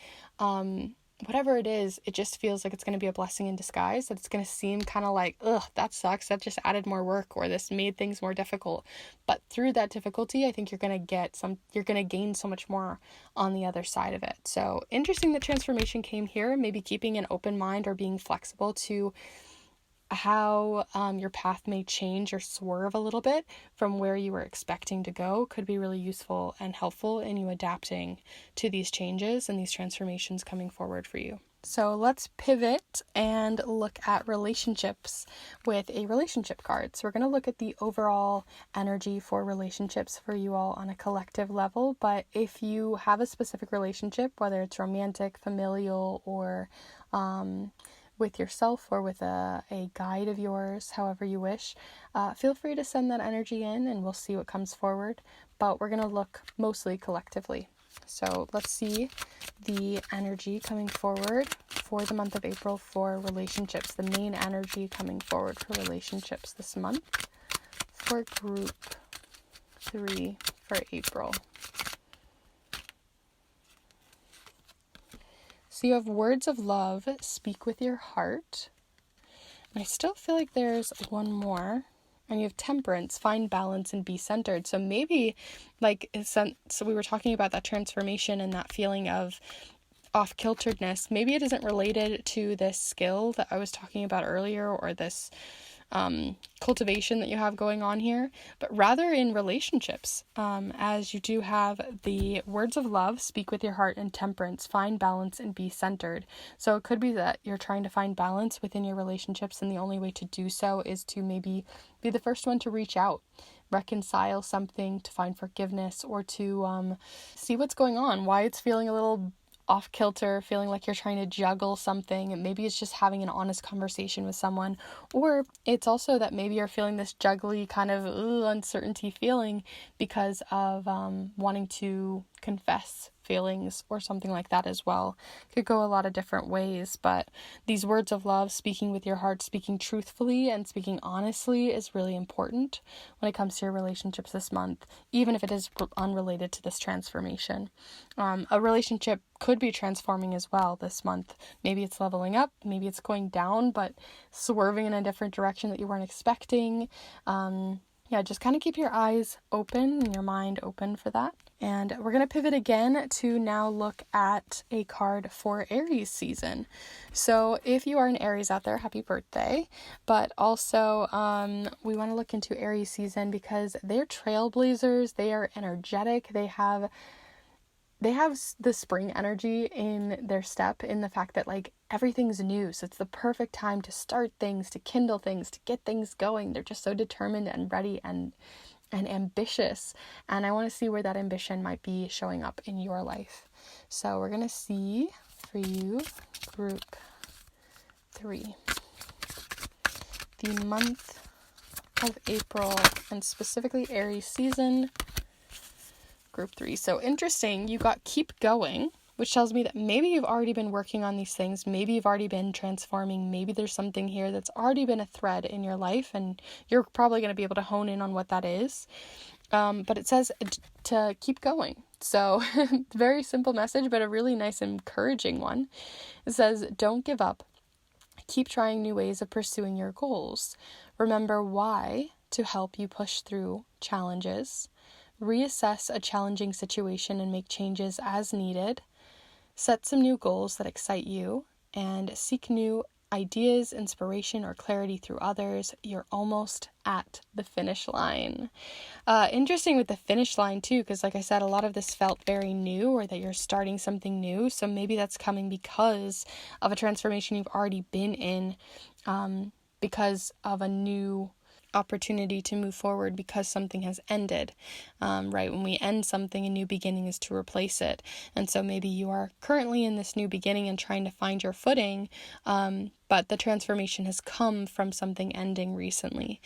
Whatever it is, it just feels like it's going to be a blessing in disguise, that it's going to seem kind of like, ugh, that sucks, that just added more work, or this made things more difficult. But through that difficulty, I think you're going to gain so much more on the other side of it. So interesting that transformation came here, maybe keeping an open mind or being flexible to how your path may change or swerve a little bit from where you were expecting to go could be really useful and helpful in you adapting to these changes and these transformations coming forward for you. So let's pivot and look at relationships with a relationship card. So we're going to look at the overall energy for relationships for you all on a collective level. But if you have a specific relationship, whether it's romantic, familial, or with yourself or with a guide of yours, however you wish, feel free to send that energy in and we'll see what comes forward. But we're going to look mostly collectively. So let's see the energy coming forward for the month of April for relationships, the main energy coming forward for relationships this month for group 3 for April. So you have words of love, speak with your heart. And I still feel like there's one more. And you have temperance, find balance and be centered. So maybe so we were talking about that transformation and that feeling of off-kilteredness. Maybe it isn't related to this skill that I was talking about earlier, or this cultivation that you have going on here, but rather in relationships, as you do have the words of love, speak with your heart, and temperance, find balance and be centered. So it could be that you're trying to find balance within your relationships, and the only way to do so is to maybe be the first one to reach out. reconcile something, to find forgiveness, or to see what's going on, why it's feeling a little off kilter, feeling like you're trying to juggle something. And maybe it's just having an honest conversation with someone, or it's also that maybe you're feeling this juggly kind of uncertainty feeling because of wanting to confess feelings or something like that as well. Could go a lot of different ways, but these words of love, speaking with your heart, speaking truthfully and speaking honestly, is really important when it comes to your relationships this month, even if it is unrelated to this transformation. A relationship could be transforming as well this month. Maybe it's leveling up, maybe it's going down, but swerving in a different direction that you weren't expecting. Just kind of keep your eyes open and your mind open for that. And we're going to pivot again to now look at a card for Aries season. So if you are an Aries out there, happy birthday. But also we want to look into Aries season because they're trailblazers. They are energetic. They have the spring energy in their step, in the fact that like everything's new. So it's the perfect time to start things, to kindle things, to get things going. They're just so determined and ready and ambitious. And I want to see where that ambition might be showing up in your life. So we're going to see for you, group 3, the month of April, and specifically Aries season, group 3. So interesting, you got keep going, which tells me that maybe you've already been working on these things. Maybe you've already been transforming. Maybe there's something here that's already been a thread in your life, and you're probably going to be able to hone in on what that is. But it says to keep going. So very simple message, but a really nice, encouraging one. It says, don't give up. Keep trying new ways of pursuing your goals. Remember why to help you push through challenges. Reassess a challenging situation and make changes as needed. Set some new goals that excite you, and seek new ideas, inspiration, or clarity through others. You're almost at the finish line. Interesting with the finish line too, because like I said, a lot of this felt very new, or that you're starting something new. So maybe that's coming because of a transformation you've already been in, because of a new opportunity to move forward, because something has ended, right? When we end something, a new beginning is to replace it. And so maybe you are currently in this new beginning and trying to find your footing, but the transformation has come from something ending recently.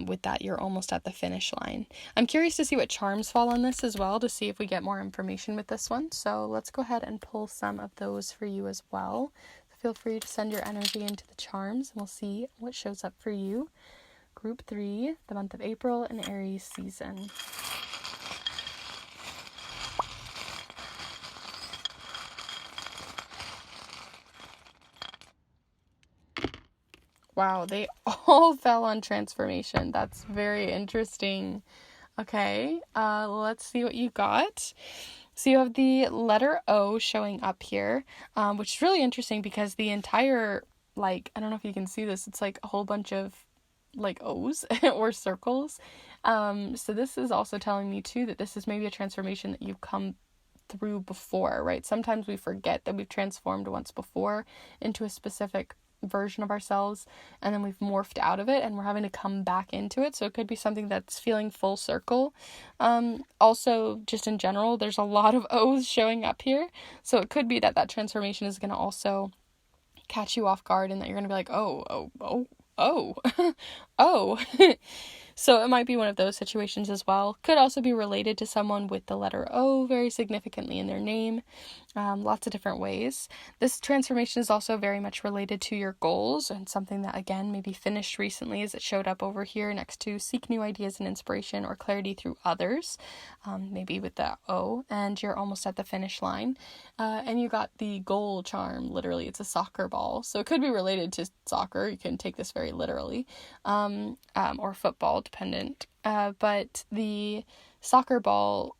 With that, you're almost at the finish line. I'm curious to see what charms fall on this as well, to see if we get more information with this one. So let's go ahead and pull some of those for you as well. Feel free to send your energy into the charms, and we'll see what shows up for you. Group 3, the month of April, and Aries season. Wow, they all fell on transformation. That's very interesting. Okay, let's see what you got. So you have the letter O showing up here, which is really interesting because the entire, I don't know if you can see this, it's like a whole bunch of O's or circles. So this is also telling me too that this is maybe a transformation that you've come through before, right? Sometimes we forget that we've transformed once before into a specific version of ourselves, and then we've morphed out of it and we're having to come back into it. So it could be something that's feeling full circle. Also, just in general, there's a lot of O's showing up here. So it could be that transformation is going to also catch you off guard, and that you're going to be like, oh. So it might be one of those situations as well. Could also be related to someone with the letter O very significantly in their name. Lots of different ways. This transformation is also very much related to your goals, and something that, again, maybe finished recently, as it showed up over here next to seek new ideas and inspiration or clarity through others, maybe with the O, and you're almost at the finish line. And you got the goal charm. Literally, it's a soccer ball. So it could be related to soccer. You can take this very literally, or football, dependent. But the soccer ball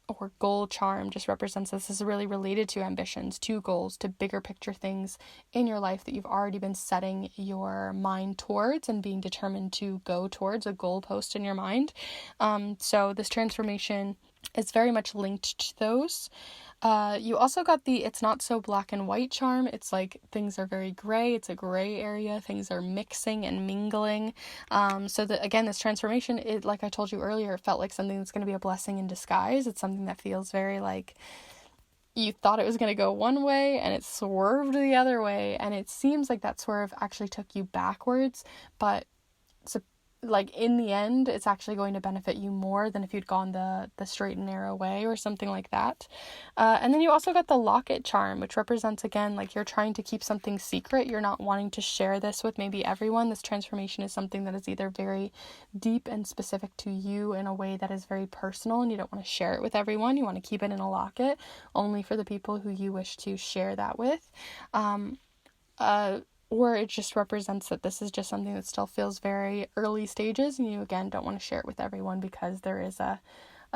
or goal charm just represents this is really related to ambitions, to goals, to bigger picture things in your life that you've already been setting your mind towards and being determined to go towards, a goalpost in your mind. So this transformation is very much linked to those. You also got the it's not so black and white charm. It's like things are very gray. It's a gray area. Things are mixing and mingling. So that, again, this transformation, it, like I told you earlier, it felt like something that's going to be a blessing in disguise. It's something that feels very like you thought it was going to go one way and it swerved the other way, and it seems like that swerve actually took you backwards, but like in the end it's actually going to benefit you more than if you'd gone the straight and narrow way or something like that. And then you also got the locket charm, which represents, again, like you're trying to keep something secret. You're not wanting to share this with maybe everyone. This transformation is something that is either very deep and specific to you in a way that is very personal, and you don't want to share it with everyone. You want to keep it in a locket only for the people who you wish to share that with. Or it just represents that this is just something that still feels very early stages, and you, again, don't want to share it with everyone because there is a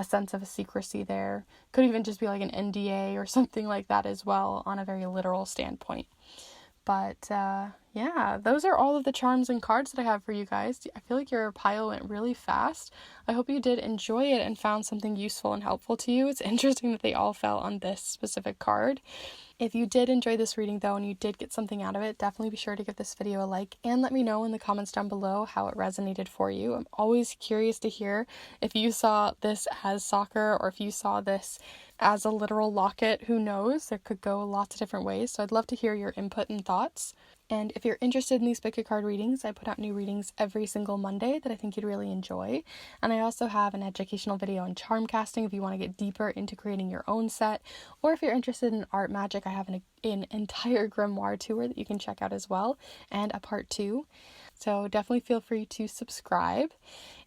sense of a secrecy there. Could even just be like an NDA or something like that as well on a very literal standpoint. But yeah, those are all of the charms and cards that I have for you guys. I feel like your pile went really fast. I hope you did enjoy it and found something useful and helpful to you. It's interesting that they all fell on this specific card. If you did enjoy this reading though, and you did get something out of it, definitely be sure to give this video a like and let me know in the comments down below how it resonated for you. I'm always curious to hear if you saw this as soccer or if you saw this as a literal locket. Who knows? There could go lots of different ways. So I'd love to hear your input and thoughts. And if you're interested in these pick a card readings, I put out new readings every single Monday that I think you'd really enjoy. And I also have an educational video on charm casting if you want to get deeper into creating your own set. Or if you're interested in art magic, I have an entire grimoire tour that you can check out as well, and a part 2. So definitely feel free to subscribe.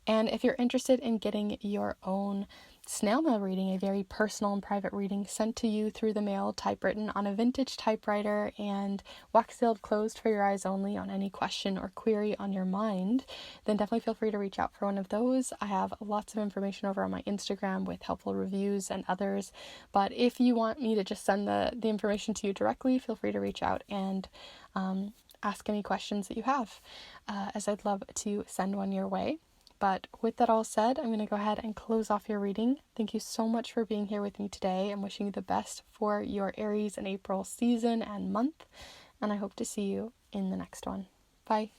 And if you're interested in getting your own snail mail reading, a very personal and private reading sent to you through the mail, typewritten on a vintage typewriter and wax sealed closed for your eyes only on any question or query on your mind, then definitely feel free to reach out for one of those. I have lots of information over on my Instagram with helpful reviews and others, but if you want me to just send the information to you directly, feel free to reach out and ask any questions that you have, as I'd love to send one your way. But with that all said, I'm going to go ahead and close off your reading. Thank you so much for being here with me today. I'm wishing you the best for your Aries and April season and month, and I hope to see you in the next one. Bye.